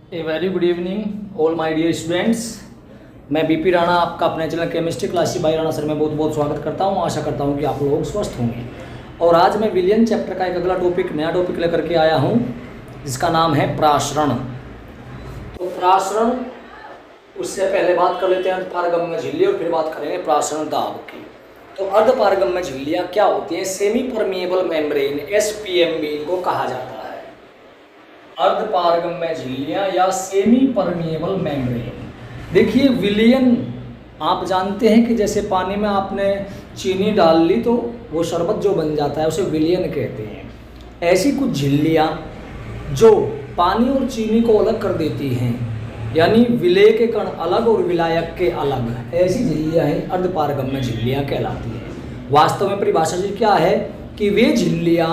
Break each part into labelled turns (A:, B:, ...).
A: A very good evening all my dear students. मैं BP Rana आपका अपने channel chemistry class by Rana sir में बहुत बहुत स्वागत करता हूं। आशा करता हूं कि आप लोग स्वस्थ होंगे। और आज मैं विलियन चैप्टर का एक अगला नया टॉपिक लेकर के आया हूं, जिसका नाम है प्रासरण। तो प्रासरण, उससे पहले बात कर लेते हैं अर्धपारगम्य झिल्ली और फिर बात करेंगे प्रासरण दाब की। तो अर्धपारगम्य झिल्लियाँ क्या होती हैं? सेमी परमिएबल मेम्ब्रेन, SPMB इनको कहा जाता है। अर्धपारगम्य झिल्लियां या सेमी परमिएबल मेम्ब्रेन। देखिए विलियन, आप जानते हैं कि जैसे पानी में आपने चीनी डाल ली तो वो शरबत जो बन जाता है उसे विलियन कहते हैं। ऐसी कुछ झिल्लियां जो पानी और चीनी को अलग कर देती हैं, यानी विलेय के कण अलग और विलायक के अलग, ऐसी झिल्लियां हैं अर्धपारगम्य झिल्लियां कहलाती हैं। वास्तव में परिभाषा जी क्या है कि वे झिल्लियां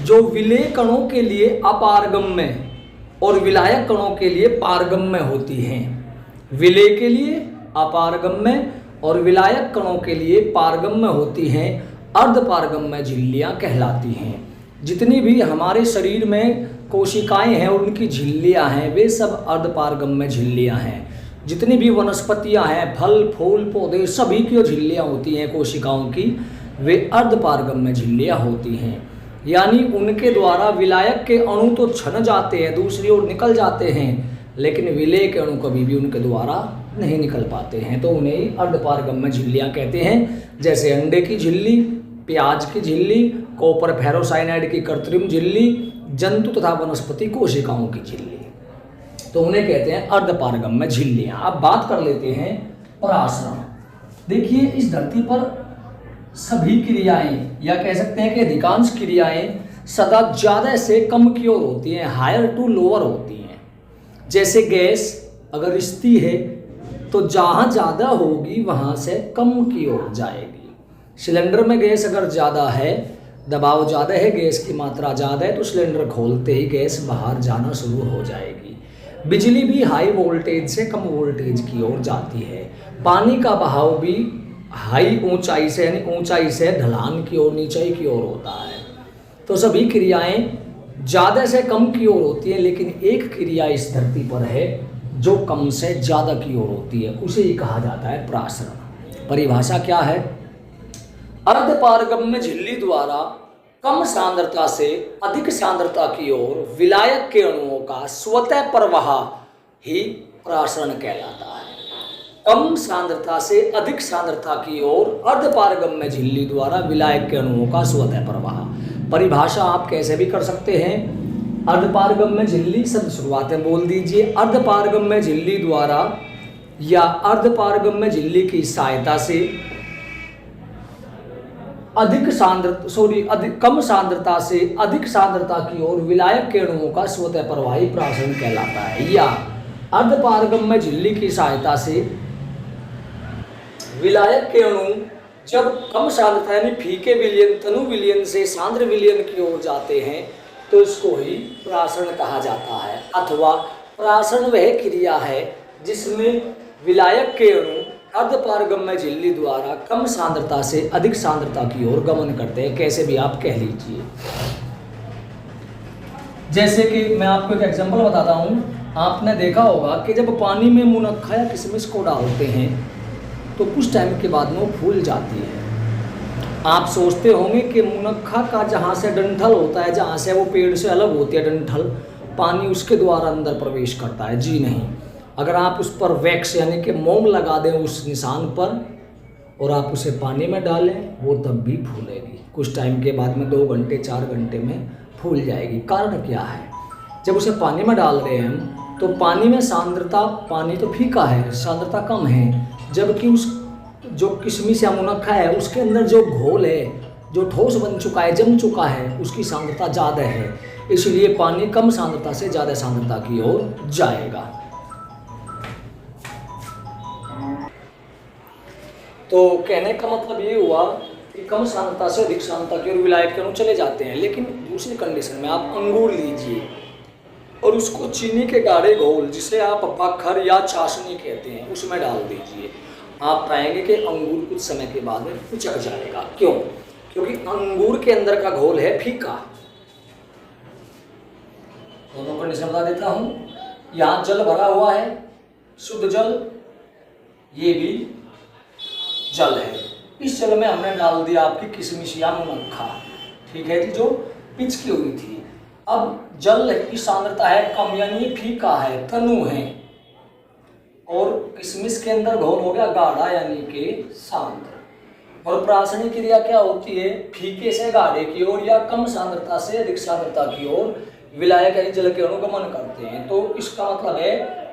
A: जो विलेय कणों के लिए अपारगम्य और विलायक कणों के लिए पारगम्य होती हैं। विलेय के लिए अपारगम्य और विलायक कणों के लिए पारगम्य होती हैं, अर्धपारगम्य झिल्लियां कहलाती हैं। जितनी भी हमारे शरीर में कोशिकाएं हैं और उनकी झिल्लियां हैं, वे सब अर्धपारगम्य झिल्लियां हैं। जितनी भी वनस्पतियां हैं, फल फूल पौधे, सभी की जो झिल्लियां होती हैं कोशिकाओं की, वे अर्धपारगम्य झिल्लियां होती हैं। यानी उनके द्वारा विलायक के अणु तो छन जाते हैं, दूसरी ओर निकल जाते हैं, लेकिन विलेय के अणु कभी भी उनके द्वारा नहीं निकल पाते हैं, तो उन्हें अर्धपारगम्य झिल्लियां कहते हैं। जैसे अंडे की झिल्ली, प्याज की झिल्ली, कॉपर फेरोसाइनाइड की कृत्रिम झिल्ली, जंतु तथा वनस्पति कोशिकाओं की झिल्ली, तो उन्हें कहते हैं अर्धपारगम्य झिल्लियां। अब बात कर लेते हैं परासरण। देखिए इस धरती पर सभी क्रियाएं, या कह सकते हैं कि अधिकांश क्रियाएं सदा ज़्यादा से कम की ओर होती हैं, हायर टू लोअर होती हैं। जैसे गैस अगर रिश्ती है तो जहाँ ज़्यादा होगी वहाँ से कम की ओर जाएगी। सिलेंडर में गैस अगर ज़्यादा है, दबाव ज़्यादा है, गैस की मात्रा ज़्यादा है, तो सिलेंडर खोलते ही गैस बाहर जाना शुरू हो जाएगी। बिजली भी हाई वोल्टेज से कम वोल्टेज की ओर जाती है। पानी का बहाव भी हाई ऊंचाई से, यानी ऊंचाई से ढलान की ओर, नीचाई की ओर होता है। तो सभी क्रियाएं ज़्यादा से कम की ओर होती है, लेकिन एक क्रिया इस धरती पर है जो कम से ज़्यादा की ओर होती है, उसे ही कहा जाता है प्रासरण। परिभाषा क्या है? अर्धपारगम्य झिल्ली द्वारा कम सांद्रता से अधिक सांद्रता की ओर विलायक के अणुओं का स्वतः प्रवाह ही प्रासरण कहलाता है। कम सांद्रता से अधिक सांद्रता की ओर अर्धपारगम्य झिल्ली द्वारा विलायक के अणुओं का स्वतः प्रवाह। परिभाषा आप कैसे भी कर सकते हैं। अर्धपारगम्य झिल्ली, शब्द शुरुआत में बोल दीजिए। अर्धपारगम्य झिल्ली द्वारा या अर्धपारगम्य झिल्ली की सहायता से कम सांद्रता से अधिक सांद्रता की ओर विलायक के अणुओं का स्वतः प्रवाही प्रासरण कहलाता है। या अर्धपारगम्य झिल्ली की सहायता से विलायक के अणु जब कम सांद्रता यानी फीके विलयन, तनु विलयन से सांद्र विलयन की ओर जाते हैं, तो इसको ही प्रासरण कहा जाता है। अथवा प्रासरण वह क्रिया है जिसमें विलायक के अणु अर्धपारगम्य झिल्ली द्वारा कम सांद्रता से अधिक सांद्रता की ओर गमन करते हैं, कैसे भी आप कह लीजिए। जैसे कि मैं आपको एक एग्जांपल बताता हूँ। आपने देखा होगा कि जब पानी में मुनक्खा या किशमिश को डालते हैं तो कुछ टाइम के बाद में वो फूल जाती है। आप सोचते होंगे कि मुनक्खा का जहाँ से डंठल होता है, जहाँ से वो पेड़ से अलग होती है डंठल, पानी उसके द्वारा अंदर प्रवेश करता है। जी नहीं, अगर आप उस पर वैक्स यानी कि मोम लगा दें उस निशान पर और आप उसे पानी में डालें, वो तब भी फूलेगी। कुछ टाइम के बाद में 2 घंटे 4 घंटे में फूल जाएगी। कारण क्या है? जब उसे पानी में डाल रहे हैं हम, तो पानी में सांद्रता, पानी तो फीका है, सांद्रता कम है, जबकि उस जो किशमिश या मुनक्खा है उसके अंदर जो घोल है, जो ठोस बन चुका है, जम चुका है, उसकी सांद्रता ज़्यादा है। इसलिए पानी कम सांद्रता से ज़्यादा सांद्रता की ओर जाएगा। तो कहने का मतलब ये हुआ कि कम सांद्रता से अधिक सांद्रता की ओर विलायक के अणु चले जाते हैं। लेकिन दूसरी कंडीशन में आप अंगूर लीजिए और उसको चीनी के गाढ़े घोल, जिसे आप बखर या चाशनी कहते हैं, उसमें डाल दीजिए। आप पाएंगे कि अंगूर कुछ समय के बाद में पिचक जाएगा। क्यों? क्योंकि अंगूर के अंदर का घोल है फीका। दोनों कंडीशन बता देता हूँ। यहाँ जल भरा हुआ है, शुद्ध जल, ये भी जल है। इस जल में हमने डाल दिया आपकी किशमिश या मुनक्खा, ठीक है जी, जो पिच की हुई थी। अब जल की सांद्रता है कम, यानी ये फीका है, तनु है, और किशमिश के अंदर घोल हो गया गाढ़ा यानी कि सांद्र। और प्रासनी क्रिया क्या होती है, फीके से गाढ़े की ओर या कम सांद्रता से अधिक सांद्रता की ओर विलायक यानी जल के अणु गमन करते हैं। तो इसका मतलब है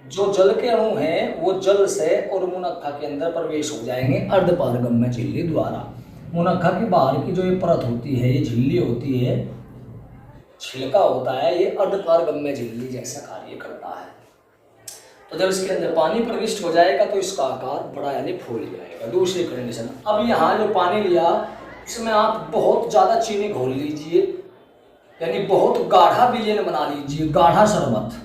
A: जो जल के अणु हैं वो जल से और मुनक्खा के अंदर प्रवेश हो जाएंगे अर्धपारगम्य झिल्ली द्वारा। मुनक्खा की बाहर की जो ये परत होती है, ये झिल्ली होती है, छिलका होता है, ये अर्धपारगम्य झिल्ली जैसा कार्य करता है। तो जब इसके अंदर पानी प्रविष्ट हो जाएगा तो इसका आकार बड़ा यानी फूल जाएगा। दूसरी कंडीशन, अब यहाँ जो पानी लिया इसमें आप बहुत ज़्यादा चीनी घोल लीजिए, यानी बहुत गाढ़ा विलयन बना लीजिए, गाढ़ा शरबत,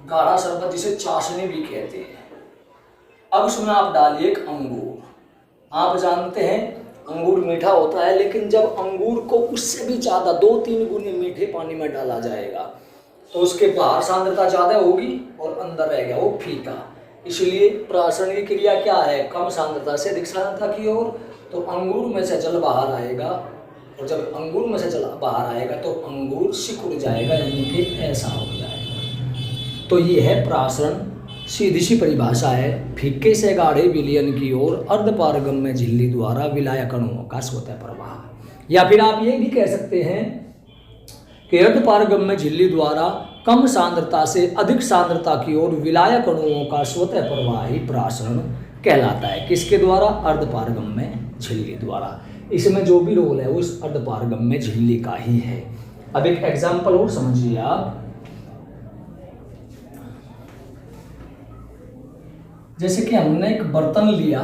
A: गाढ़ा शरबत जिसे चाशनी भी कहते हैं। अब उसमें आप डालिए एक अंगूर। आप जानते हैं अंगूर मीठा होता है, लेकिन जब अंगूर को उससे भी ज़्यादा 2-3 गुने मीठे पानी में डाला जाएगा तो उसके बाहर सांद्रता ज़्यादा होगी और अंदर रह गया वो फीका। इसलिए प्राशन की क्रिया क्या है, कम सांद्रता से अधिक सांद्रता की ओर। तो अंगूर में से जल बाहर आएगा, और जब अंगूर में से जल बाहर आएगा तो अंगूर सिकुड़ जाएगा, यानी कि ऐसा हो जाएगा। तो ये है प्राशन, सीधी सी परिभाषा है, फीके से गाढ़े विलयन की ओर अर्धपारगम्य झिल्ली द्वारा विलायक अणुओं का स्वतः प्रवाह। या फिर आप ये भी कह सकते हैं कि अर्धपारगम्य झिल्ली द्वारा कम सांद्रता से अधिक सांद्रता की ओर विलायक अणुओं का स्वतः प्रवाह ही प्रासरण कहलाता है। किसके द्वारा, अर्धपारगम्य झिल्ली द्वारा। इसमें जो भी रोल है वो इस अर्धपारगम्य झिल्ली का ही है। अब एक एग्जाम्पल और समझिए आप, जैसे कि हमने एक बर्तन लिया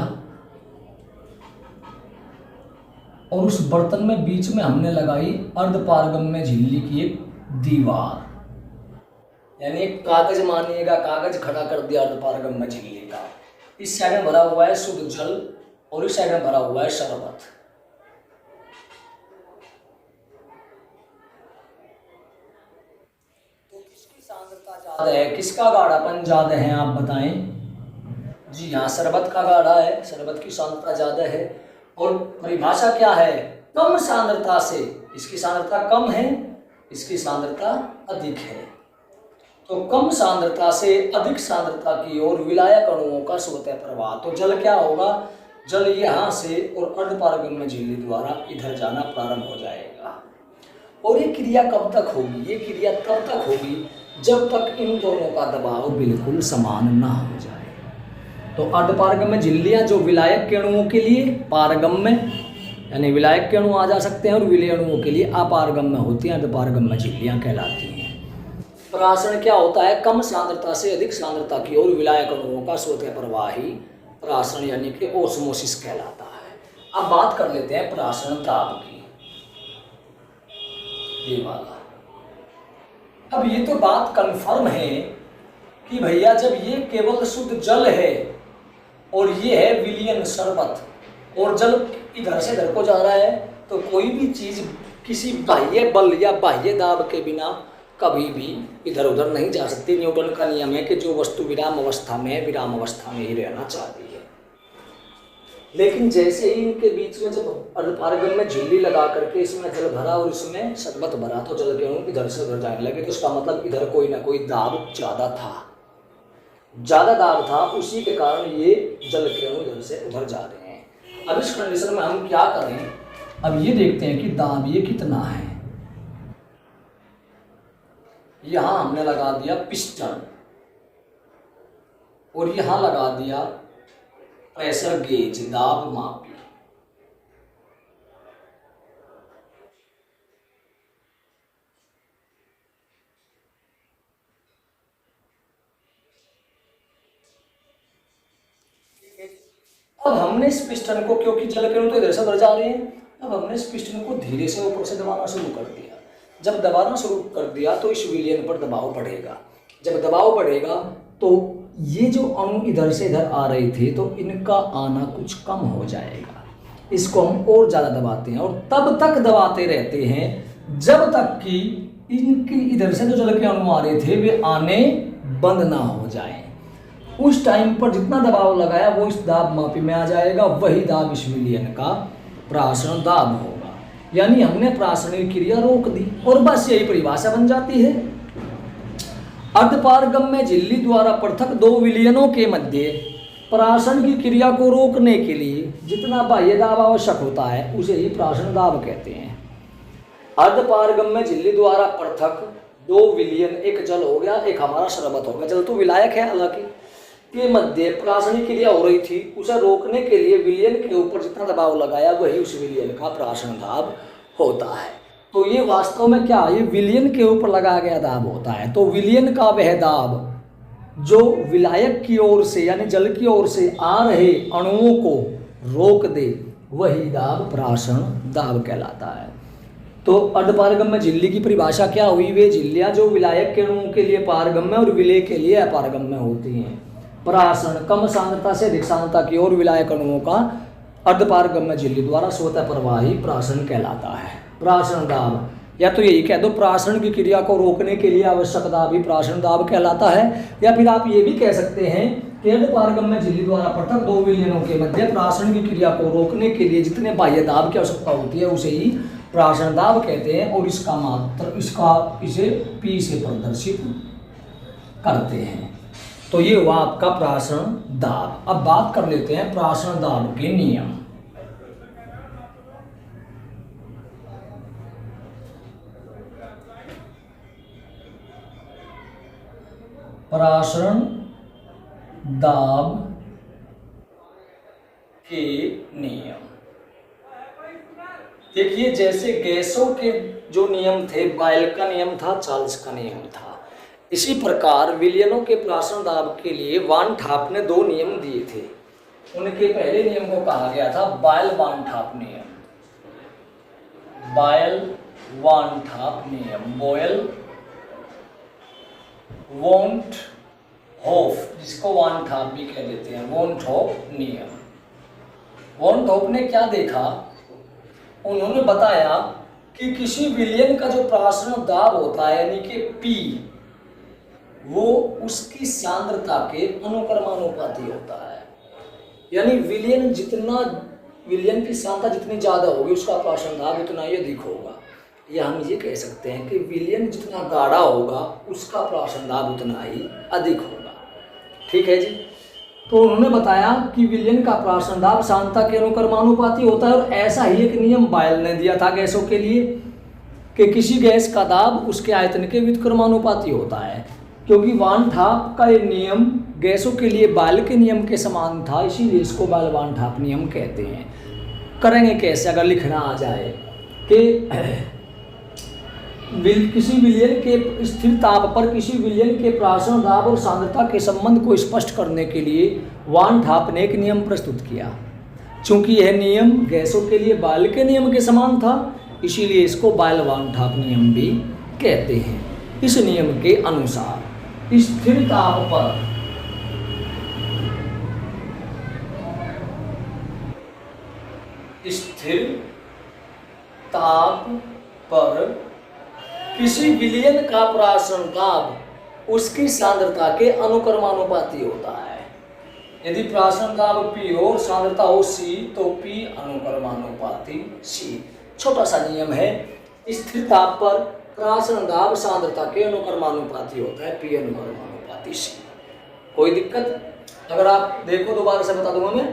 A: और उस बर्तन में बीच में हमने लगाई अर्धपारगम्य झिल्ली की एक दीवार, यानी एक कागज मानिएगा, कागज खड़ा कर दिया अर्धपारगम्य झिल्ली का। इस साइड में भरा हुआ है शुद्ध जल और इस साइड में भरा हुआ है शरबत। तो किसकी सांद्रता ज्यादा है, किसका गाढ़ापन ज्यादा है, आप बताएं। जी हाँ, शरबत का गाढ़ा है, शरबत की सांद्रता ज्यादा है। और परिभाषा क्या है, कम सांद्रता से, इसकी सांद्रता कम है, इसकी सांद्रता अधिक है। तो कम सांद्रता से अधिक सांद्रता की ओर विलायक अणुओं का स्वतः प्रवाह। तो जल क्या होगा, जल यहाँ से और अर्धपारगम्य झिल्ली द्वारा इधर जाना प्रारंभ हो जाएगा। और ये क्रिया कब तक होगी, ये क्रिया तब तक होगी जब तक इन दोनों का दबाव बिल्कुल समान ना हो जाए। तो अर्धपारगम्य झिल्लियाँ जो विलायक के अणुओं के लिए पारगम्य, यानी विलायक के अणु आ जा सकते हैं, और विलय अणुओं के लिए अपारगम्य होती हैं, अर्धपारगम्य झिल्लियाँ कहलाती हैं। प्राशन क्या होता है, कम सांद्रता से अधिक सांद्रता की ओर विलायक अणुओं का स्वतः प्रवाह ही प्राशन यानी कि ओस्मोसिस कहलाता है। अब बात कर लेते हैं प्राशन दाब की, ये वाला। अब ये तो बात कंफर्म है कि भैया जब ये केवल शुद्ध जल है और ये है विलयन शरबत, और जल इधर से इधर को जा रहा है, तो कोई भी चीज किसी बाह्य बल या बाह्य दाब के बिना कभी भी इधर उधर नहीं जा सकती। न्यूटन का नियम है कि जो वस्तु विराम अवस्था में है, विराम अवस्था में ही रहना चाहती है। लेकिन जैसे ही इनके बीच में जब अर्धपारगम्य झिल्ली लगा करके इसमें जल भरा और इसमें शरबत भरा, तो जल के अणु इधर से उधर जाने लगे। तो इसका मतलब इधर कोई ना कोई दाब ज़्यादा था, ज़्यादा दाब था, उसी के कारण ये जल के अणु इधर से उधर जा रहे हैं। अब इस कंडीशन में हम क्या करें, अब ये देखते हैं कि दाब ये कितना है। यहाँ हमने लगा दिया पिस्टन और यहाँ लगा दिया प्रेशर गेज, दाब मापी। अब हमने इस पिस्टन को, क्योंकि जल के अणु तो इधर से उधर जा रहे हैं, अब हमने इस पिस्टन को धीरे से ऊपर से दबाना शुरू कर दिया। जब दबाना शुरू कर दिया तो इस विलयन पर दबाव बढ़ेगा। जब दबाव बढ़ेगा तो ये जो अणु इधर से इधर आ रहे थे तो इनका आना कुछ कम हो जाएगा। इसको हम और ज़्यादा दबाते हैं और तब तक दबाते रहते हैं जब तक कि इनकी इधर से जो जल के अणु आ रहे थे वे आने बंद ना हो जाए। उस टाइम पर जितना दबाव लगाया वो इस दाब मापी में आ जाएगा, वही दाब इस विलयन का प्रासरण दाब होगा। यानी हमने प्रासरणीय क्रिया रोक दी और बस यही परिभाषा बन जाती है। अर्धपारगम्य झिल्ली द्वारा पृथक दो विलयनों के मध्य प्राशन की क्रिया को रोकने के लिए जितना बाह्य दाब आवश्यक होता है उसे ही प्राशन दाब कहते हैं। अर्धपारगम्य झिल्ली द्वारा पृथक दो विलयन, एक जल हो गया एक हमारा शरबत हो गया, जल तो विलायक है हालांकि, के मध्य प्राशनिक क्रिया हो रही थी, उसे रोकने के लिए विलयन के ऊपर जितना दबाव लगाया वही उस विलयन का प्राशन दाब होता है। तो ये वास्तव में क्या, ये विलयन के ऊपर लगाया गया दाब होता है। तो विलयन का वह दाब जो विलायक की ओर से यानी जल की ओर से आ रहे अणुओं को रोक दे वही दाब प्राशन दाब कहलाता है। तो अर्धपारगम्य झिल्ली की परिभाषा क्या हुई, वे झिल्लियां जो विलायक के अणुओं के लिए पारगम्य और विलेय के लिए अपारगम्य होती हैं। प्राशन कम सांद्रता से अधिक सांद्रता की ओर विलायक अणुओं का अर्धपारगम्य झिल्ली द्वारा स्वतः प्रवाही प्राशन कहलाता है। प्राशन दाब, या तो यही कह दो प्राशन की क्रिया को रोकने के लिए आवश्यक दाब ही प्राशन दाब कहलाता है, या फिर आप ये भी कह सकते हैं कि अर्धपारगम्य झिल्ली द्वारा पृथक दो विलयनों के मध्य प्राशन की क्रिया को रोकने के लिए जितने बाह्य दाब की आवश्यकता होती है उसे ही प्राशन दाब कहते हैं और इसे P से प्रदर्शित करते हैं। तो ये हुआ आपका प्राशन दाब। अब बात कर लेते हैं प्राशन दाब के नियम। प्राशन दाब के नियम देखिए, जैसे गैसों के जो नियम थे, बायल का नियम था, चार्ल्स का नियम था, इसी प्रकार विलयनों के प्राशन दाब के लिए वान ठाप ने दो नियम दिए थे। उनके पहले नियम को कहा गया था बायल वान ठाप नियम। बायल वान ठाप नियम, बॉयल वोंट होफ, जिसको वान ठाप भी कह देते हैं, वोंट होफ नियम। वोंट होफ ने क्या देखा, उन्होंने बताया कि किसी विलयन का जो प्राशन दाब होता है यानी कि P, वो उसकी सांद्रता के अनुक्रमानुपाती होता है। यानी विलयन की सांद्रता जितनी ज़्यादा होगी उसका प्राशन दाब उतना ही अधिक होगा। या हम ये कह सकते हैं कि विलयन जितना गाढ़ा होगा उसका प्राशन दाब उतना ही अधिक होगा। ठीक है जी। तो उन्होंने बताया कि विलयन का प्राशन दाब सांद्रता के अनुक्रमानुपाती होता है और ऐसा ही एक नियम बायल ने दिया था गैसों के लिए कि किसी गैस का दाब उसके आयतन के व्युत्क्रमानुपाती होता है। क्योंकि वान ठाप का ये नियम गैसों के लिए बायल के नियम के समान था, इसीलिए इसको बायल वान ठाप नियम कहते हैं। करेंगे कैसे, अगर लिखना आ जाए कि किसी विलयन के स्थिर ताप पर किसी विलयन के प्राशन दाब और सांद्रता के संबंध को स्पष्ट करने के लिए वान ठाप ने एक नियम प्रस्तुत किया। चूंकि यह नियम गैसों के लिए बायल के नियम के समान था, इसीलिए इसको बायल वान ठाप नियम भी कहते हैं। इस नियम के अनुसार स्थिर ताप पर किसी विलयन का प्राशन दाब उसकी सांद्रता के अनुक्रमानुपाती होता है। यदि प्राशन दाब P हो, सांद्रता हो C, तो P अनुक्रमानुपाती C। छोटा सा नियम है, स्थिर ताप पर प्राशन दाब सांद्रता के अनुक्रमानुपाती होता है, P अनुक्रमानुपाती C। कोई दिक्कत? अगर आप देखो दोबारा से बता दूंगा मैं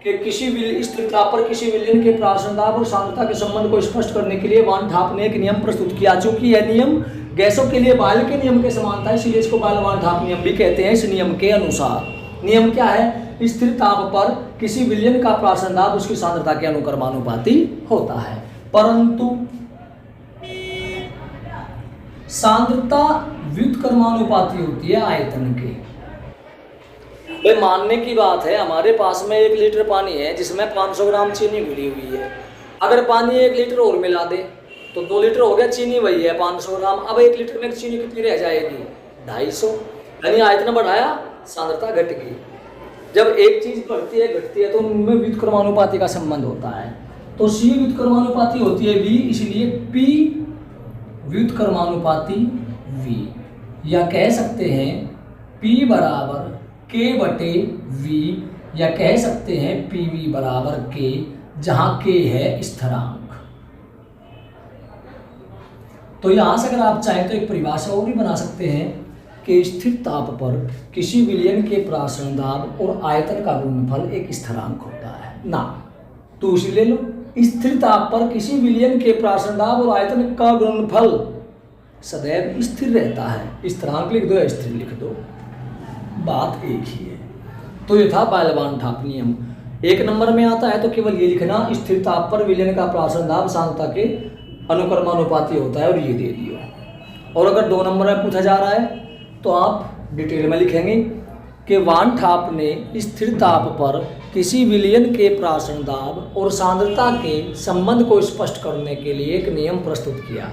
A: कि किसी स्थिर ताप पर किसी विलयन के प्राशन दाब और सांद्रता के संबंध को स्पष्ट करने के लिए वान ठाप ने एक नियम प्रस्तुत किया। चूंकि यह नियम गैसों के लिए बायल के नियम के समान था, इसलिए इसको बायल वान ठाप नियम भी कहते हैं। इस नियम के अनुसार, नियम क्या है, स्थिर ताप पर किसी विलयन का प्राशन दाब उसकी सांद्रता के अनुक्रमानुपाती होता है, परंतु सांद्रता व्युत्क्रमानुपाती होती है आयतन के। भाई मानने की बात है, हमारे पास में 1 लीटर पानी है जिसमें 500 ग्राम चीनी घुली हुई है। अगर पानी 1 लीटर और मिला दे तो 2 लीटर हो गया, चीनी वही है 500 ग्राम। अब 1 लीटर में चीनी कितनी रह जाएगी, 250। यानी आयतन बढ़ाया, सांद्रता घट गई। जब एक चीज बढ़ती है घटती है तो उनमें व्युत्क्रमानुपाती का संबंध होता है। तो C व्युत्क्रमानुपाती होती है V, इसलिए P व्युत्क्रमानुपाती v, या कह सकते हैं P बराबर K बटे V, या कह सकते हैं PV बराबर K, जहां K है स्थिरांक। तो यहां से अगर आप चाहें तो एक परिभाषा और भी बना सकते हैं कि स्थिर ताप पर किसी विलयन के प्राशन दाब और आयतन का गुणनफल एक स्थिरांक होता है ना। दूसरी ले लो, स्थिर ताप पर किसी विलयन के प्राशन दाब और आयतन का गुणनफल सदैव स्थिर रहता है। स्थिरांक लिख दो या स्थिर लिख दो, बात एक ही है। तो ये था बायल-वान-ठाप नियम। एक नंबर में आता है तो केवल ये लिखना, स्थिर ताप पर विलयन का प्राशन दाब सांद्रता के अनुक्रमानुपाती होता है, और ये दे दियो। और अगर 2 नंबर में पूछा जा रहा है तो आप डिटेल में लिखेंगे कि वान-ठाप ने स्थिर ताप पर किसी विलयन के प्राशन दाब और सांद्रता के संबंध को स्पष्ट करने के लिए एक नियम प्रस्तुत किया।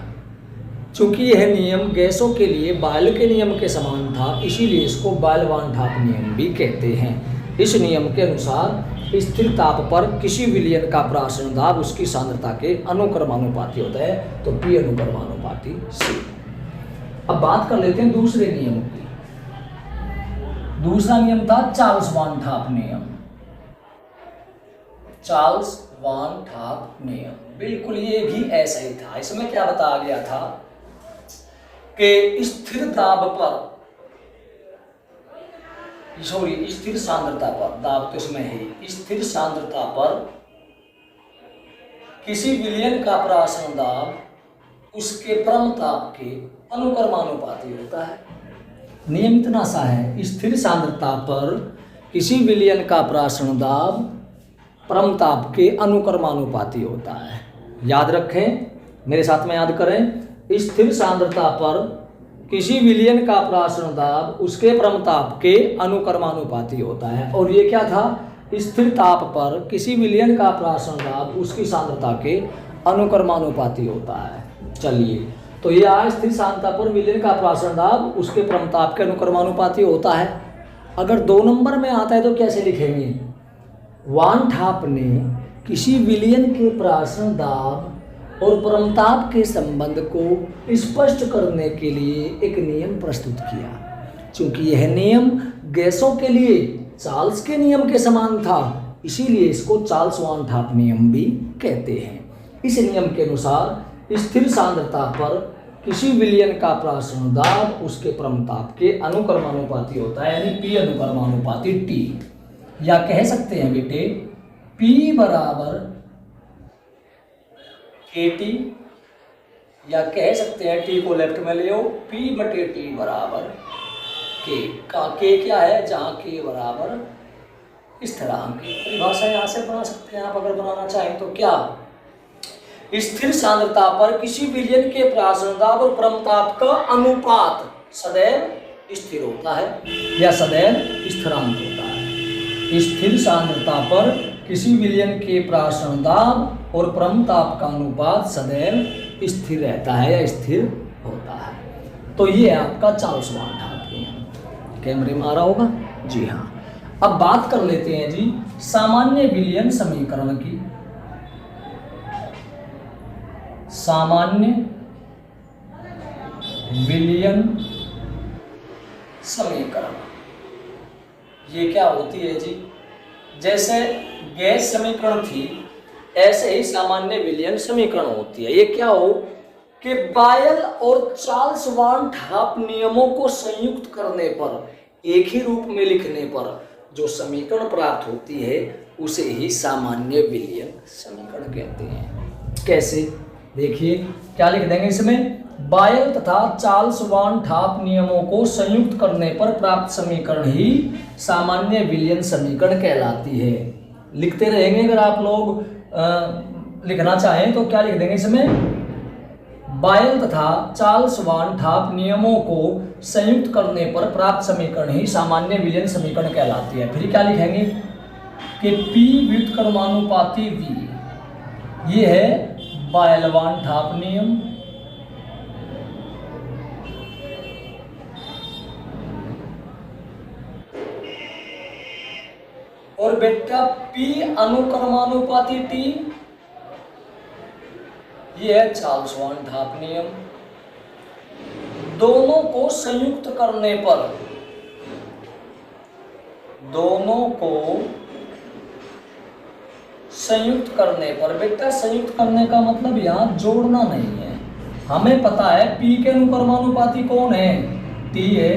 A: चूंकि यह नियम गैसों के लिए बायल के नियम के समान था, इसीलिए इसको बायल-वान-ठाप नियम भी कहते हैं। इस नियम के अनुसार स्थिर ताप पर किसी विलयन का प्राशन दाब उसकी सांद्रता के अनुक्रमानुपाती होता है, तो P अनुक्रमानुपाती C। अब बात कर लेते हैं दूसरे नियम की। दूसरा नियम था चार्ल्स-वान-ठाप नियम। चार्ल्स-वान-ठाप नियम बिल्कुल ये भी ऐसा ही था। इसमें क्या बताया गया था कि स्थिर दाब पर, स्थिर सांद्रता पर, दाब तो इसमें है, स्थिर सांद्रता पर किसी विलयन का प्राशन दाब उसके परम ताप के अनुक्रमानुपाती होता है। नियम इतना सा है, स्थिर सांद्रता पर किसी विलयन का प्राशन दाब परम ताप के अनुक्रमानुपाती होता है। याद रखें, मेरे साथ में याद करें, स्थिर सांद्रता पर किसी विलयन का प्राशन दाब उसके परम ताप के अनुक्रमानुपाती होता है। और ये क्या था, स्थिर ताप पर किसी विलयन का प्राशन दाब उसकी सांद्रता के अनुक्रमानुपाती होता है। चलिए, तो ये आज स्थिर सांद्रता पर विलयन का प्राशन दाब उसके परम ताप के अनुक्रमानुपाती होता है। अगर 2 नंबर में आता है तो कैसे लिखेंगे, वान-ठाप ने किसी विलयन के प्राशन दाब और परमताप के संबंध को स्पष्ट करने के लिए एक नियम प्रस्तुत किया। चूंकि यह नियम गैसों के लिए चार्ल्स के नियम के समान था, इसीलिए इसको चार्ल्स-वान-ठाप नियम भी कहते हैं। इस नियम के अनुसार स्थिर सांद्रता पर किसी विलयन का प्राशन दाब उसके परमताप के अनुक्रमानुपाती होता है, यानी P अनुक्रमानुपाती T। या कह सकते हैं बेटे P बराबर KT, या कह सकते हैं T को लेफ्ट में ले आओ, P बटे T बराबर K। K क्या है, जहाँ K बराबर स्थिरांक। परिभाषा यहाँ से बना सकते हैं आप अगर बनाना चाहें तो। क्या, स्थिर सांद्रता पर किसी विलयन के प्राशन दाब और परमताप का अनुपात सदैव स्थिर होता है या सदैव स्थिरांक होता है। स्थिर सांद्रता पर किसी विलयन के प्राशन दाब और परमताप का अनुपात सदैव स्थिर रहता है या स्थिर होता है। तो ये है आपका चार्ल्स-वान-ठाप नियम। कैमरे में आ रहा होगा जी हाँ। अब बात कर लेते हैं जी सामान्य विलयन समीकरण की। सामान्य विलयन समीकरण ये क्या होती है जी, जैसे गैस समीकरण थी ऐसे ही सामान्य विलयन समीकरण होती है। ये क्या हो कि बायल और चार्ल्स-वान-ठाप नियमों को संयुक्त करने पर, एक ही रूप में लिखने पर जो समीकरण प्राप्त होती है उसे ही सामान्य विलयन समीकरण कहते हैं। कैसे, देखिए क्या लिख देंगे इसमें, बायल तथा चार्ल्स-वान-ठाप नियमों को संयुक्त करने पर प्राप्त समीकरण ही सामान्य विलयन समीकरण कहलाती है। लिखते रहेंगे, अगर आप लोग लिखना चाहें तो क्या लिख देंगे इसमें, बायल तथा चार्ल्स-वान-ठाप नियमों को संयुक्त करने पर प्राप्त समीकरण ही सामान्य विलयन समीकरण कहलाती है। फिर क्या लिखेंगे कि P व्युत्क्रमानुपाती V, ये है बायल-वान-ठाप नियम। और बेटा P अनुक्रमानुपाती T, ये है चार्ल्स-वान-ठाप नियम। दोनों को संयुक्त करने पर, दोनों को संयुक्त करने पर, बेटा संयुक्त करने का मतलब यहाँ जोड़ना नहीं है। हमें पता है P के अनुक्रमानुपाती कौन है, T है,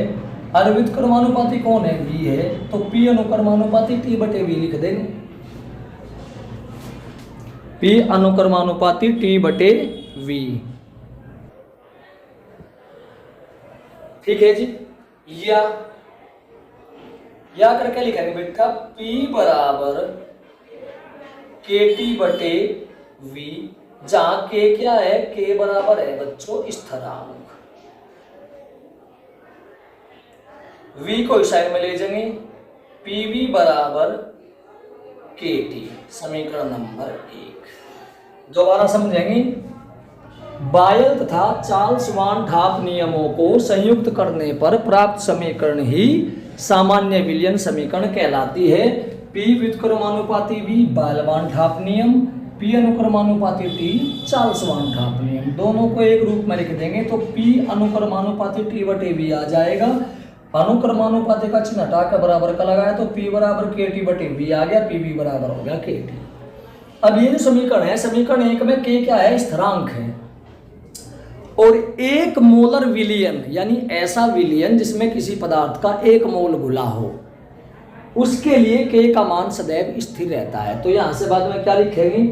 A: और व्युत्क्रमानुपाती कौन है, V है, तो P अनुक्रमानुपाती T बटे V लिख देंगे। P अनुक्रमानुपाती T बटे V, ठीक है जी। या करके लिखेंगे बेटा P बराबर KT बटे V, जहां K क्या है, K बराबर है बच्चों स्थिरांक, V को इस साइड में ले जाएंगे, PV बराबर KT, समीकरण नंबर 1। दोबारा समझेंगे, बायल तथा चार्ल्स वान ढाप नियमों को संयुक्त करने पर प्राप्त समीकरण ही सामान्य विलियन समीकरण कहलाती है। P व्युत्क्रमानुपाती V बायल वान ढाप नियम, P अनुक्रमानुपाती T चार्ल्स वान ढाप नियम, दोनों को एक रूप में लिख देंगे तो P अनुक्रमानुपाती T बटे V आ जाएगा। अनुक्रमानुपाती का चिन्ह हटा के बराबर का लगाया तो P बराबर KT बटे V आ गया, PV बराबर हो गया KT। अब ये जो समीकरण है, समीकरण 1 में K क्या है, स्थिरांक है, और एक मोलर विलियन यानी ऐसा विलियन जिसमें किसी पदार्थ का 1 मोल घुला हो, उसके लिए K का मान सदैव स्थिर रहता है। तो यहां से बाद में क्या लिखेंगे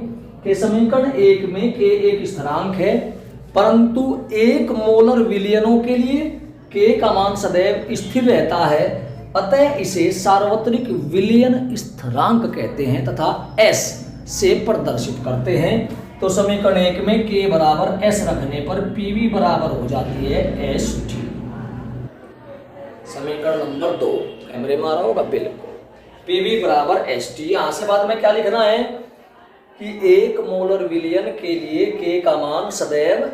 A: कि समीकरण 1 में K एक स्थिरांक है, परंतु एक मोलर विलियनों के लिए K का मान सदैव स्थिर रहता है, अतः इसे सार्वत्रिक विलियन स्थिरांक कहते हैं तथा S से प्रदर्शित करते हैं। तो समीकरण 1 में K बराबर S रखने पर PV बराबर हो जाती है ST। समीकरण नंबर 2 कैमरे में आ रहा होगा बिल्कुल, PV बराबर ST। यहां से बाद में क्या लिखना है कि एक मोलर विलियन के लिए K का मान सदैव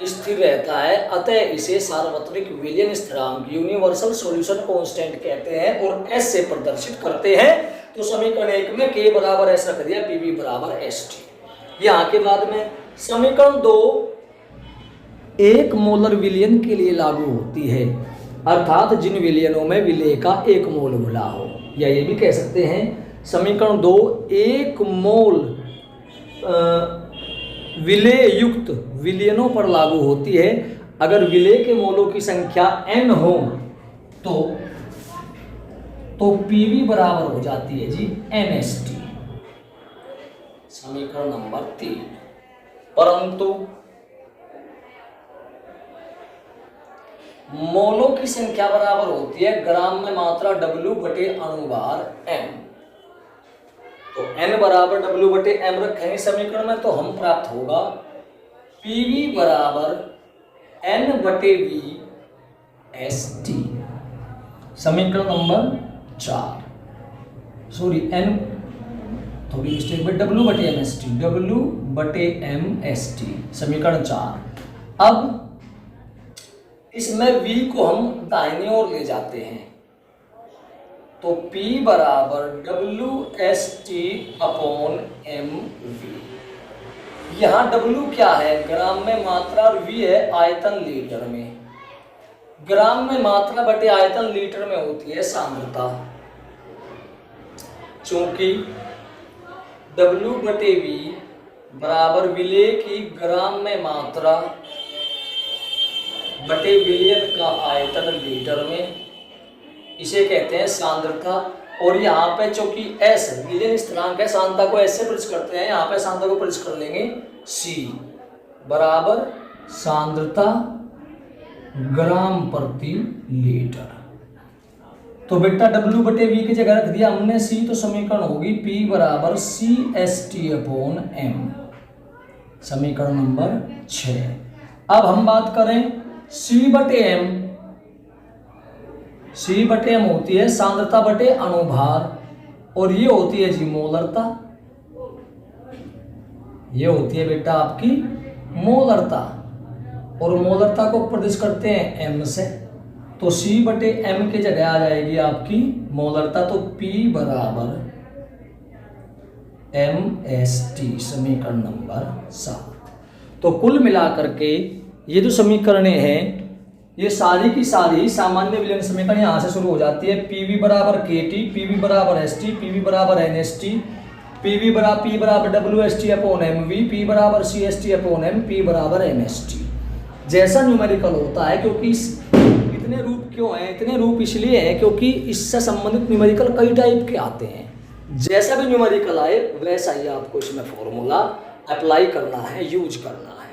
A: स्थिर रहता है, अतः इसे सार्वत्रिक विलियन स्थिरांक यूनिवर्सल सॉल्यूशन कांस्टेंट कहते हैं और S से प्रदर्शित करते हैं। तो समीकरण 1 में K बराबर S रख दिया, PV बराबर ST। यहाँ के बाद में समीकरण 2 एक मोलर विलियन के लिए लागू होती है, अर्थात जिन विलियनों में विलेय का 1 मोल घुला हो, या ये भी कह सकते हैं समीकरण 2 1 मोल विलेय युक्त विलियनों पर लागू होती है। अगर विलेय के मोलों की संख्या n हो तो PV बराबर हो जाती है जी NST, समीकरण नंबर 3। परंतु मोलों की संख्या बराबर होती है ग्राम में मात्रा W बटे अणुभार M। तो N बराबर W बटे M रखेंगे समीकरण में, तो हम प्राप्त होगा PV बराबर N बटे V ST, समीकरण नंबर 4। सॉरी N थोड़ी मिस्टेक में, W बटे M ST, W बटे M ST, समीकरण 4। अब इसमें V को हम दाहिनी ओर ले जाते हैं तो P बराबर WST अपॉन MV। यहाँ W क्या है, ग्राम में मात्रा, और V है आयतन लीटर में। ग्राम में मात्रा बटे आयतन लीटर में होती है सांद्रता। चूंकि W बटे V बराबर विलेय की ग्राम में मात्रा बटे विलियन का आयतन लीटर में, इसे कहते हैं सांद्रता। और यहाँ पे चूंकि S विलियन स्थिरांक है, सांद्रता को S से प्रदर्शित करते हैं, यहाँ पे सांद्रता को प्रदर्शित कर लेंगे C बराबर सांद्रता ग्राम प्रति लीटर। तो बेटा W बटे V की जगह रख दिया हमने C, तो समीकरण होगी P बराबर CST अपॉन M, समीकरण नंबर 6। अब हम बात करें C बटे M होती है सांद्रता बटे अणुभार, और ये होती है जी मोलरता, ये होती है बेटा आपकी मोलरता, और मोलरता को प्रदर्शित करते हैं M से, तो C बटे M की जगह आ जाएगी आपकी मोलरता, तो P बराबर MST, समीकरण नंबर 7। तो कुल मिलाकर के ये जो समीकरणें हैं ये सारी की सारी सामान्य विलयन समीकरण यहाँ से शुरू हो जाती है। पीवी बराबर के टी, पीवी बराबर एस टी, पीवी बराबर एन एस टी, पी बराबर W S T upon M V, P बराबर C S T upon M, P बराबर एम एस टी। जैसा न्यूमेरिकल होता है, क्योंकि इतने रूप क्यों हैं, इतने रूप इसलिए हैं क्योंकि इससे संबंधित न्यूमेरिकल कई टाइप के आते हैं। जैसा भी न्यूमेरिकल आए वैसा ही आपको इसमें फॉर्मूला अप्लाई करना है, यूज करना है।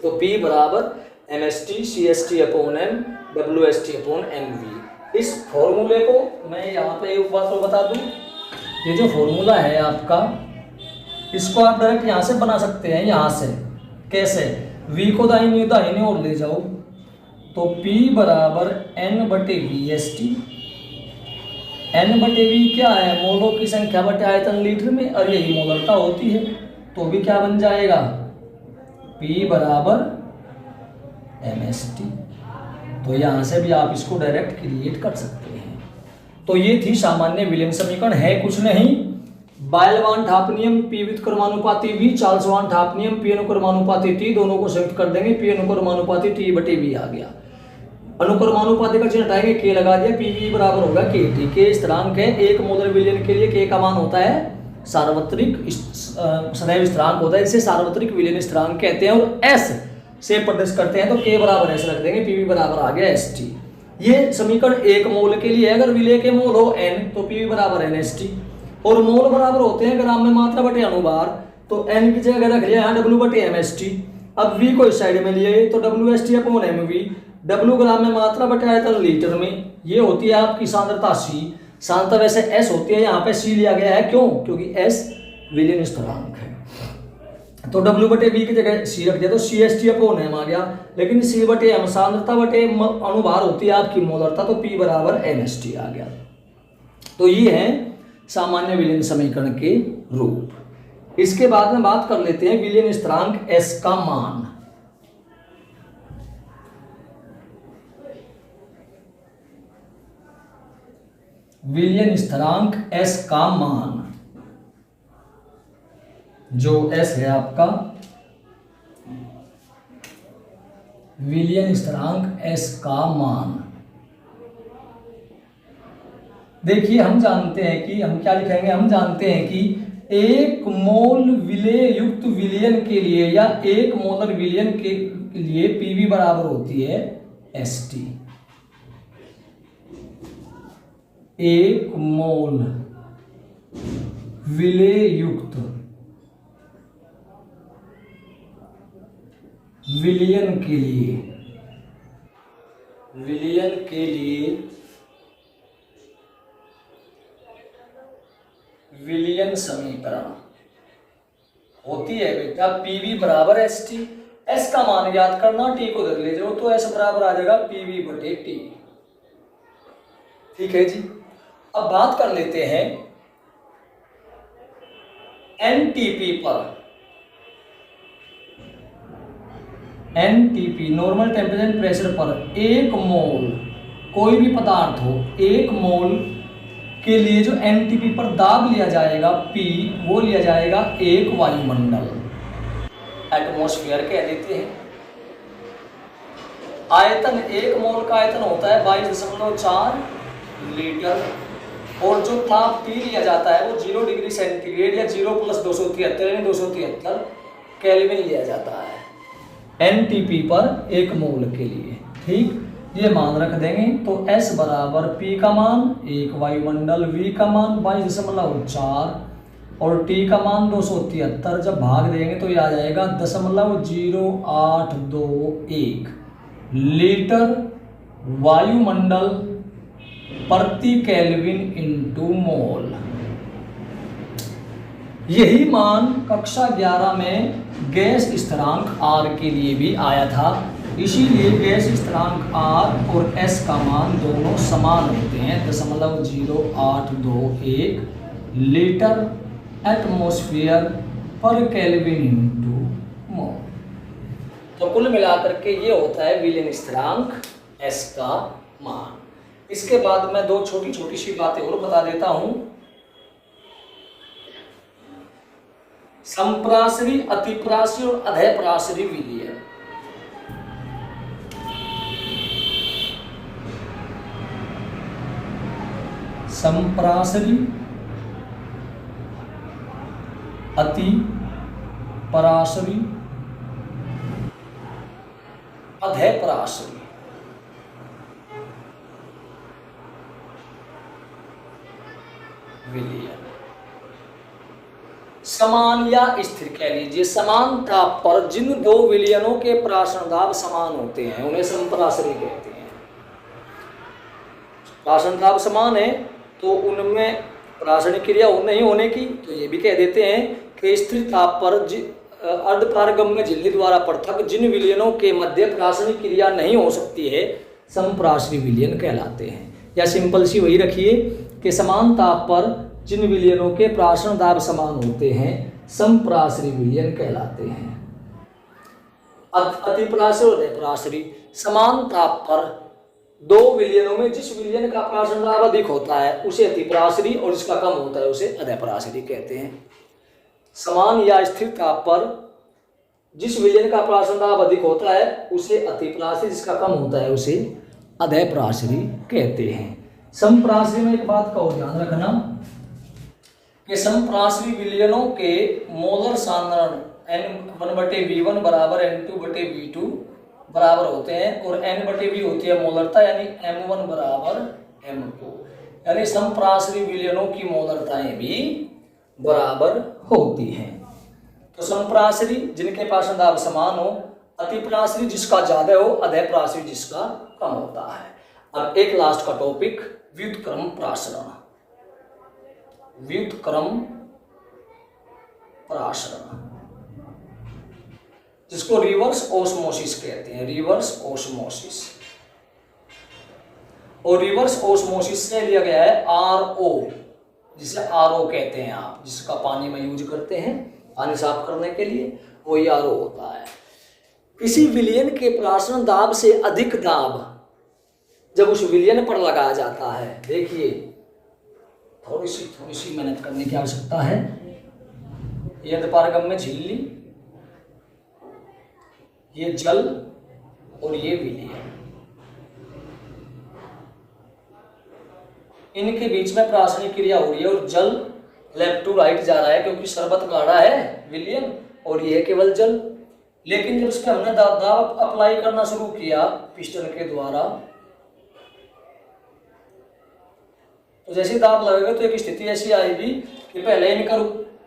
A: तो P बराबर M S T C S T upon M W S T upon M V. इस फॉर्मूले को मैं यहाँ पे एक बात और बता दूँ, ये जो फॉर्मूला है आपका, इसको आप डायरेक्ट यहाँ से बना सकते हैं। यहाँ से कैसे? V को दाहिने ओर ले जाओ तो P बराबर N बटे वी एस टी। N बटे वी क्या है? मोलों की संख्या बटे आयतन लीटर में, और यही मोलरता होती है। तो भी क्या बन जाएगा? P बराबर एम एस टी। तो यहाँ से भी आप इसको डायरेक्ट क्रिएट कर सकते हैं। तो ये थी सामान्य विलयन समीकरण, है कुछ नहीं। बायल-वान-ठाप नियम, P विद क्रमानुपाती V, चार्ल्स-वान-ठाप नियम, P अनुक्रमानुपाती T, दोनों को संयुक्त कर देंगे, P अनुक्रमानुपाती T बटे V आ गया। अनुक्रमानुपाती का चिन्ह हटाएंगे, K लगा दिया, PV बराबर होगा KT। K स्थिरांक है, एक मोलर विलयन के लिए K का मान होता है सार्वत्रिक सदैव स्थिरांक होता है, इसे सार्वत्रिक विलयन स्थिरांक कहते हैं। और S से प्रदर्शित करते हैं तो K बराबर S रख देंगे, PV बराबर आ गया ST। ये समीकरण एक मोल के लिए है। अगर विलय के मोल हो N तो PV बराबर NST, और मोल बराबर होते हैं ग्राम में मात्रा बटे अनुभार, तो N की जगह रख लिया यहाँ W बटे MST। अब V को इस साइड में लिए तो WST अपॉन MV, W ग्राम में मात्रा बटे आयतन लीटर में, ये होती है आपकी सांद्रता C। सांद्रता वैसे S होती है, यहाँ पे C लिया गया है, क्यों? क्योंकि S विलयन स्थिरांक है। तो W बटे V की जगह C रख दिया तो CST अपॉन M आ गया, लेकिन C बटे M सांद्रता बटे अनुभार होती है आपकी मोलरता, तो P बराबर NST आ गया। तो ये है सामान्य विलयन समीकरण के रूप। इसके बाद में बात कर लेते हैं विलयन स्थिरांक S का मान। विलयन स्थिरांक S का मान, जो S है आपका विलयन स्थिरांक S का मान। देखिए हम जानते हैं कि हम क्या लिखेंगे, हम जानते हैं कि एक मोल विलेय युक्त विलयन के लिए या एक मोलर विलयन के लिए पीवी बराबर होती है एसटी। एक मोल विलेय युक्त विलयन के लिए विलयन समीकरण होती है बेटा पीवी बराबर एस टी। एस का मान याद करना, टी को रख ले जाओ तो एस बराबर आ जाएगा पीवी बटे टी। ठीक है जी। अब बात कर लेते हैं एनटीपी पर। एनटीपी नॉर्मल टेम्परेचर प्रेशर पर एक मोल कोई भी पदार्थ हो, एक मोल के लिए जो एनटीपी पर दाब लिया जाएगा P, वो लिया जाएगा एक वायुमंडल, एटमॉस्फेयर कह देते हैं। आयतन, एक मोल का आयतन होता है 22.4 लीटर, और जो ताप T लिया जाता है वो 0 डिग्री सेंटीग्रेड या 0 + 273 यानी 273 केल्विन लिया जाता है एनटीपी पर एक मोल के लिए। ठीक, ये मान रख देंगे तो S बराबर P का मान एक वायुमंडल, V का मान 22.4 और T का मान 273। जब भाग देंगे तो ये आ जाएगा 0.0821 लीटर वायुमंडल प्रति केल्विन इंटू मोल। यही मान कक्षा 11 में गैस स्थिरांक R के लिए भी आया था। इसीलिए गैस स्थिरांक R और S का मान दोनों समान होते हैं, 0.0821 लीटर एटमॉस्फेयर पर केल्विन इंटू मोल। तो कुल मिलाकर के ये होता है विलयन स्थिरांक S का मान। इसके बाद मैं दो छोटी छोटी सी बातें और बता देता हूं। संप्रासरी, अतिप्रासरी और अधःप्रासरी विलयन। संप्रासरी, अति परासरी, अधेपरासरी। विलयन समान या स्थिर कह लीजिए, समान ताप पर जिन दो विलयनों के प्राशन दाब समान होते हैं उन्हें संप्रासरी कहते हैं। प्राशन दाब समान है तो उनमें प्राशन क्रिया नहीं होने की, तो ये भी कह देते हैं कि स्थिर ताप पर अर्धपारगम्य झिल्ली द्वारा पृथक जिन विलयनों के मध्य प्राशनिक क्रिया नहीं हो सकती है संप्रासरी विलयन कहलाते हैं। या सिंपल सी वही रखिए कि समान ताप पर जिन विलयनों के प्राशन दाब समान होते हैं संप्रासरी विलयन कहलाते हैं। अतिपरासरी और अधेपरासरी, समान ताप पर दो विलयनों में जिस विलयन का प्राशन दाब अधिक होता है उसे अतिपरासरी और जिसका कम होता है उसे अधेपरासरी कहते हैं। समान या स्थिर ताप पर जिस विलयन का प्राशन दाब अधिक होता है उसे अतिपरासरी, जिसका कम होता है उसे अधेपरासरी कहते हैं। संप्रासरी में एक बात का और ध्यान रखना कि संप्रासरी विलयनों के मोलर सांद्रण N1/V1 बराबर N2/V2 बराबर होते हैं और N/V होती है मोलरता, यानी M1 बराबर M2, यानी संप्रासरी विलयनों की मोलरताएं भी बराबर होती हैं। तो संप्रासरी जिनके प्राशन दाब समान हो, अतिपरासरी जिसका ज्यादा हो, अधेपरासरी जिसका कम होता है। अब एक लास्ट का टॉपिक व्युत्क्रम प्रासरण। व्युत्क्रम प्रासरण जिसको रिवर्स ओस्मोसिस कहते हैं, रिवर्स ओस्मोसिस। और रिवर्स ओस्मोसिस से लिया गया है RO, जिसे RO कहते हैं आप, जिसका पानी में यूज करते हैं पानी साफ करने के लिए, वही RO होता है। किसी विलयन के प्राशन दाब से अधिक दाब जब उस विलयन पर लगाया जाता है, देखिए थोड़ी सी मेहनत करने की आवश्यकता है। ये अर्धपारगम्य झिल्ली, ये जल और ये विलयन, इनके बीच में प्राशनिक क्रिया हो रही है और जल लेफ्ट टू राइट जा रहा है क्योंकि शरबत गाढ़ा है विलयन और ये केवल जल। लेकिन जब इस पर हमने दाब अप्लाई करना शुरू किया पिस्टन के द्वारा, तो जैसे दाब लगेगा तो एक स्थिति ऐसी आएगी कि पहले इनका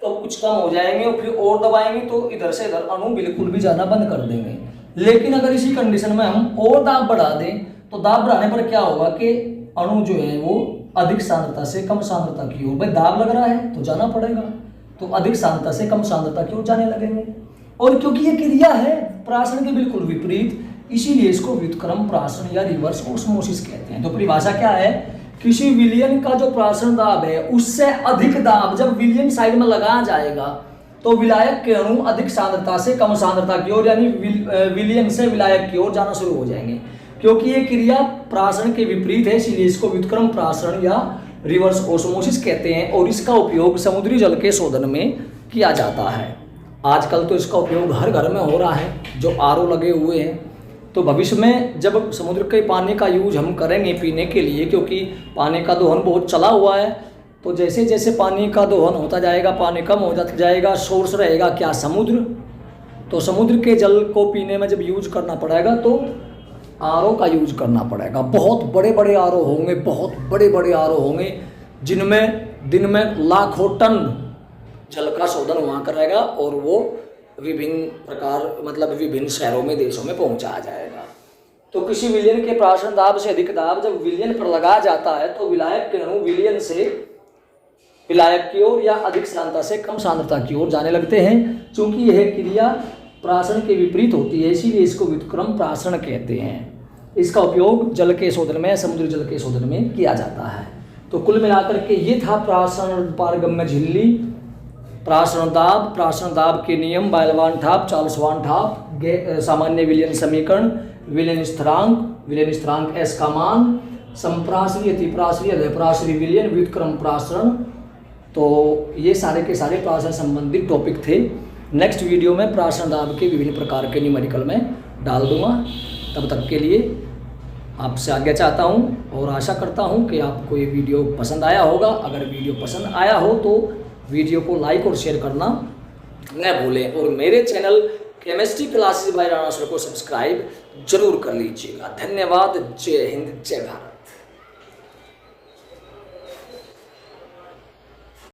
A: तो कुछ कम हो जाएंगे और फिर और दबाएंगे तो इधर से इधर अणु बिल्कुल भी जाना बंद कर देंगे। लेकिन अगर इसी कंडीशन में हम और दाब बढ़ा दें तो दाब बढ़ाने पर क्या होगा कि अणु जो है वो अधिक सांद्रता से कम सांद्रता की ओर, भाई दाब लग रहा है तो जाना पड़ेगा, तो अधिक सांद्रता से कम सांद्रता की ओर जाने लगेंगे। और क्योंकि ये क्रिया है प्राशन के बिल्कुल विपरीत, इसीलिए इसको व्युत्क्रम प्राशन या रिवर्स ओस्मोसिस कहते हैं। तो परिभाषा क्या है, किसी विलयन का जो प्राशन दाब है उससे अधिक दाब जब विलयन साइड में लगाया जाएगा तो विलायक के अणु अधिक सांद्रता से कम सांद्रता की ओर, यानी विलयन से विलायक की ओर जाना शुरू हो जाएंगे। क्योंकि ये क्रिया प्राशन के विपरीत है, इसलिए इसको व्युत्क्रम प्राशन या रिवर्स ओस्मोसिस कहते हैं। और इसका उपयोग समुद्री जल के शोधन में किया जाता है। आजकल तो इसका उपयोग हर घर में हो रहा है, जो RO लगे हुए हैं। तो भविष्य में जब समुद्र के पानी का यूज हम करेंगे पीने के लिए, क्योंकि पानी का दोहन बहुत चला हुआ है, तो जैसे जैसे पानी का दोहन होता जाएगा पानी कम हो जाएगा, सोर्स रहेगा क्या, समुद्र। तो समुद्र के जल को पीने में जब यूज करना पड़ेगा तो RO का यूज करना पड़ेगा। बहुत बड़े बड़े RO होंगे, बहुत बड़े बड़े RO होंगे, जिनमें दिन में लाखों टन जल का शोधन वहाँ करेगा और वो विभिन्न प्रकार मतलब विभिन्न शहरों में देशों में पहुँचाया जाएगा। तो किसी विलयन के प्राशन दाब से अधिक दाब जब विलयन पर लगाया जाता है तो विलायक के अणु विलयन से विलायक की ओर या अधिक सांद्रता से कम सांद्रता की ओर जाने लगते हैं। चूंकि यह क्रिया प्राशन के विपरीत होती है, इसीलिए इसको व्युत्क्रम प्राशन कहते हैं। इसका उपयोग जल के शोधन में, समुद्री जल के शोधन में किया जाता है। तो कुल मिलाकर के ये था प्राशन पारगम्य झिल्ली, प्राशन दाब के नियम, बायलवान ठाप, चार्ल्स वान ठाप, सामान्य विलयन समीकरण, विलयन स्थिरांक S का मान, संप्रासरी, अतिपरासरी, अधेपरासरी विलयन, व्युत्क्रम प्राशन। तो ये सारे के सारे प्राशन संबंधित टॉपिक थे। नेक्स्ट वीडियो में प्राशन दाब के विभिन्न प्रकार के न्यूमेरिकल में डाल दूंगा। तब तक के लिए आपसे आज्ञा चाहता हूँ और आशा करता हूँ कि आपको ये वीडियो पसंद आया होगा। अगर वीडियो पसंद आया हो तो वीडियो को लाइक और शेयर करना न भूलें और मेरे channel chemistry classes bye Rana sir को सब्सक्राइब जरूर कर लीजिएगा। धन्यवाद। जय हिंद, जय भारत।